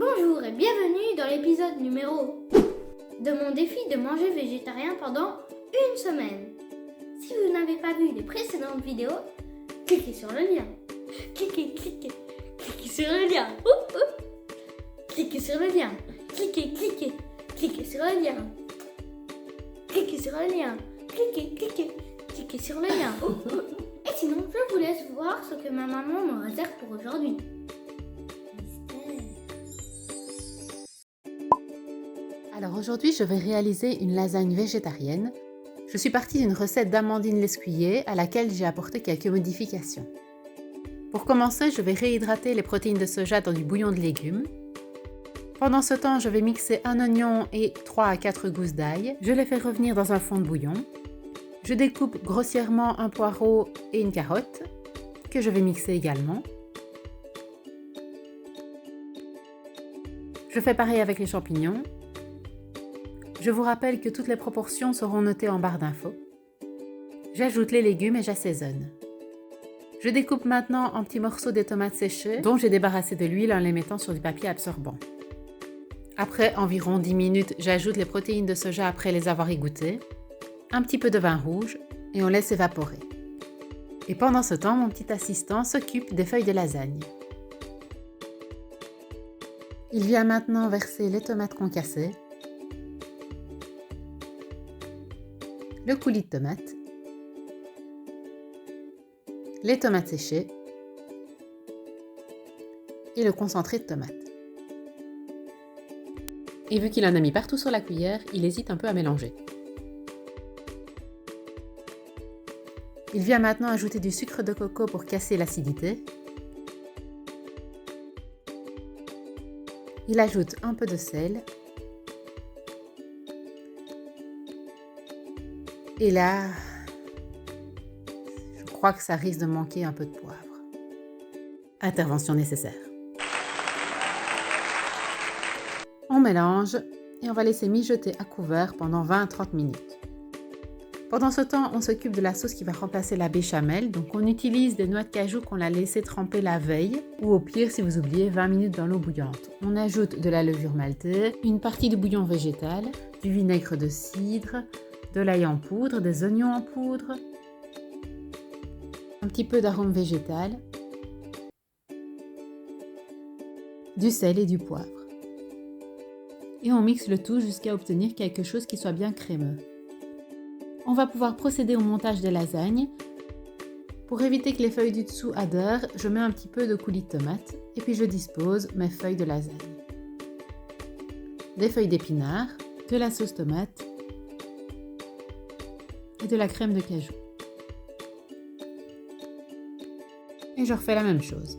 Bonjour et bienvenue dans l'épisode numéro de mon défi de manger végétarien pendant une semaine. Si vous n'avez pas vu les précédentes vidéos, cliquez sur le lien. Cliquez sur le lien. Cliquez sur le lien. Cliquez sur le lien. Cliquez sur le lien. Cliquez sur le lien. Et sinon, je vous laisse voir ce que ma maman me réserve pour aujourd'hui. Alors aujourd'hui, je vais réaliser une lasagne végétarienne. Je suis partie d'une recette d'Amandine Lescuyer à laquelle j'ai apporté quelques modifications. Pour commencer, je vais réhydrater les protéines de soja dans du bouillon de légumes. Pendant ce temps, je vais mixer un oignon et 3 à 4 gousses d'ail. Je les fais revenir dans un fond de bouillon. Je découpe grossièrement un poireau et une carotte que je vais mixer également. Je fais pareil avec les champignons. Je vous rappelle que toutes les proportions seront notées en barre d'infos. J'ajoute les légumes et j'assaisonne. Je découpe maintenant en petits morceaux des tomates séchées dont j'ai débarrassé de l'huile en les mettant sur du papier absorbant. Après environ 10 minutes, j'ajoute les protéines de soja après les avoir égouttées, un petit peu de vin rouge et on laisse évaporer. Et pendant ce temps, mon petit assistant s'occupe des feuilles de lasagne. Il vient maintenant verser les tomates concassées, le coulis de tomates, les tomates séchées et le concentré de tomates. Et vu qu'il en a mis partout sur la cuillère, il hésite un peu à mélanger. Il vient maintenant ajouter du sucre de coco pour casser l'acidité. Il ajoute un peu de sel. Et là, je crois que ça risque de manquer un peu de poivre. Intervention nécessaire. On mélange et on va laisser mijoter à couvert pendant 20 à 30 minutes. Pendant ce temps, on s'occupe de la sauce qui va remplacer la béchamel. Donc on utilise des noix de cajou qu'on a laissé tremper la veille ou au pire si vous oubliez 20 minutes dans l'eau bouillante. On ajoute de la levure maltée, une partie de bouillon végétal, du vinaigre de cidre, de l'ail en poudre, des oignons en poudre, un petit peu d'arôme végétal, du sel et du poivre. Et on mixe le tout jusqu'à obtenir quelque chose qui soit bien crémeux. On va pouvoir procéder au montage des lasagnes. Pour éviter que les feuilles du dessous adhèrent, je mets un petit peu de coulis de tomate et puis je dispose mes feuilles de lasagne. Des feuilles d'épinards, de la sauce tomate et de la crème de cajou. Et je refais la même chose.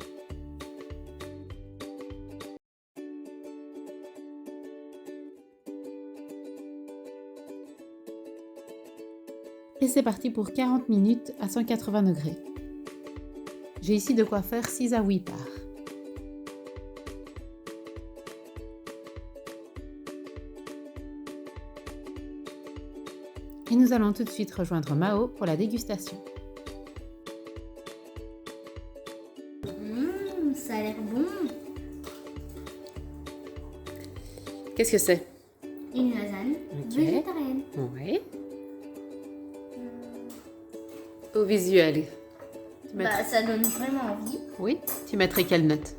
Et c'est parti pour 40 minutes à 180 degrés. J'ai ici de quoi faire 6 à 8 parts. Et nous allons tout de suite rejoindre Mao pour la dégustation. Ça a l'air bon. Qu'est-ce que c'est? Une lasagne végétarienne. Oui. Au visuel. Ça donne vraiment envie. Oui. Tu mettrais quelle note?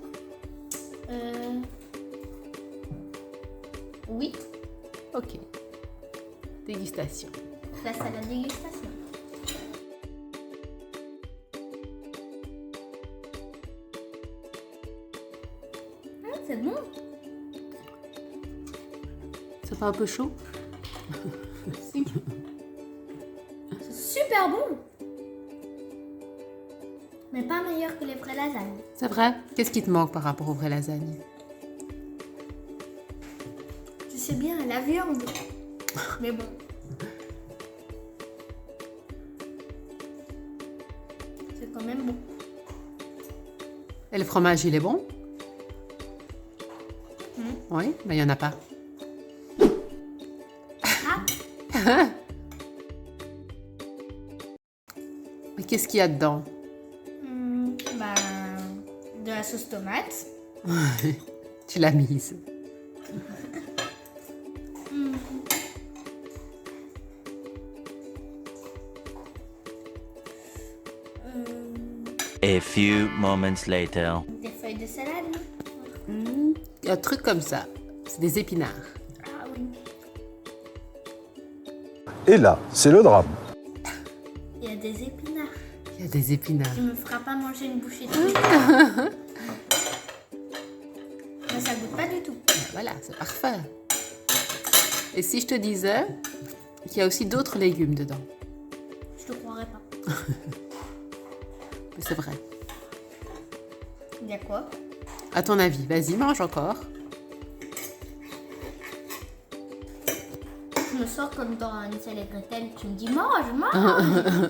8. Ok. Dégustation. Place à la dégustation. C'est bon. C'est pas un peu chaud? Si. C'est super bon. Mais pas meilleur que les vraies lasagnes. C'est vrai? Qu'est-ce qui te manque par rapport aux vraies lasagnes? Tu sais bien, la viande. Mais bon. C'est quand même bon. Et le fromage, il est bon? Oui, mais il n'y en a pas. Ah, Mais qu'est-ce qu'il y a dedans? de la sauce tomate. Tu l'as mise. A few moments later. Des feuilles de salade, Il y a un truc comme ça. C'est des épinards. ah oui. Et là, c'est le drame. Il y a des épinards. Il y a des épinards. Tu me feras pas manger une bouchée de épinards. Mais ça goûte pas du tout. Voilà, c'est parfait. Et si je te disais qu'il y a aussi d'autres légumes dedans? Je te croirais pas. Mais c'est vrai. Il y a quoi? À ton avis, vas-y, mange encore. Je me sors comme dans Hansel et Gretel. Tu me dis mange, mange.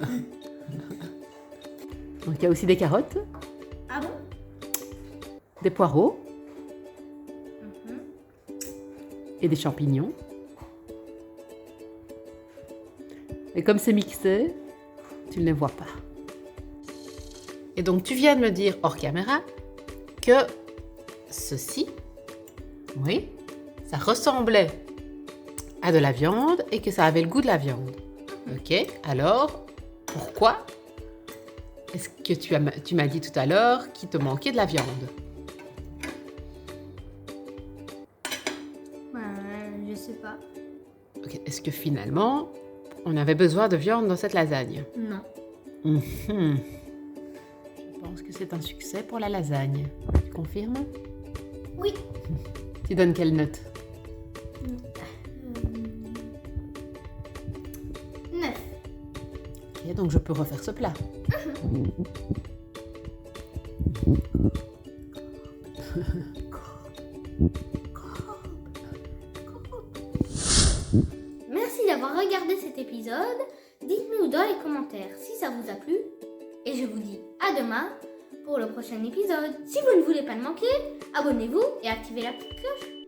Donc il y a aussi des carottes, Ah bon? des poireaux et des champignons. Et comme c'est mixé, tu ne les vois pas. Et donc tu viens de me dire hors caméra que ceci, oui, ça ressemblait à de la viande et que ça avait le goût de la viande. Ok, alors pourquoi est-ce que tu m'as dit tout à l'heure qu'il te manquait de la viande? Je sais pas. Ok, est-ce que finalement on avait besoin de viande dans cette lasagne? Non. Mhm. Je pense que c'est un succès pour la lasagne. Tu confirmes? Oui. Tu donnes quelle note? 9. Ok, donc je peux refaire ce plat. Merci d'avoir regardé cet épisode. Dites-nous dans les commentaires si ça vous a plu. Et je vous dis à demain pour le prochain épisode. Si vous ne voulez pas le manquer, abonnez-vous et activez la petite cloche.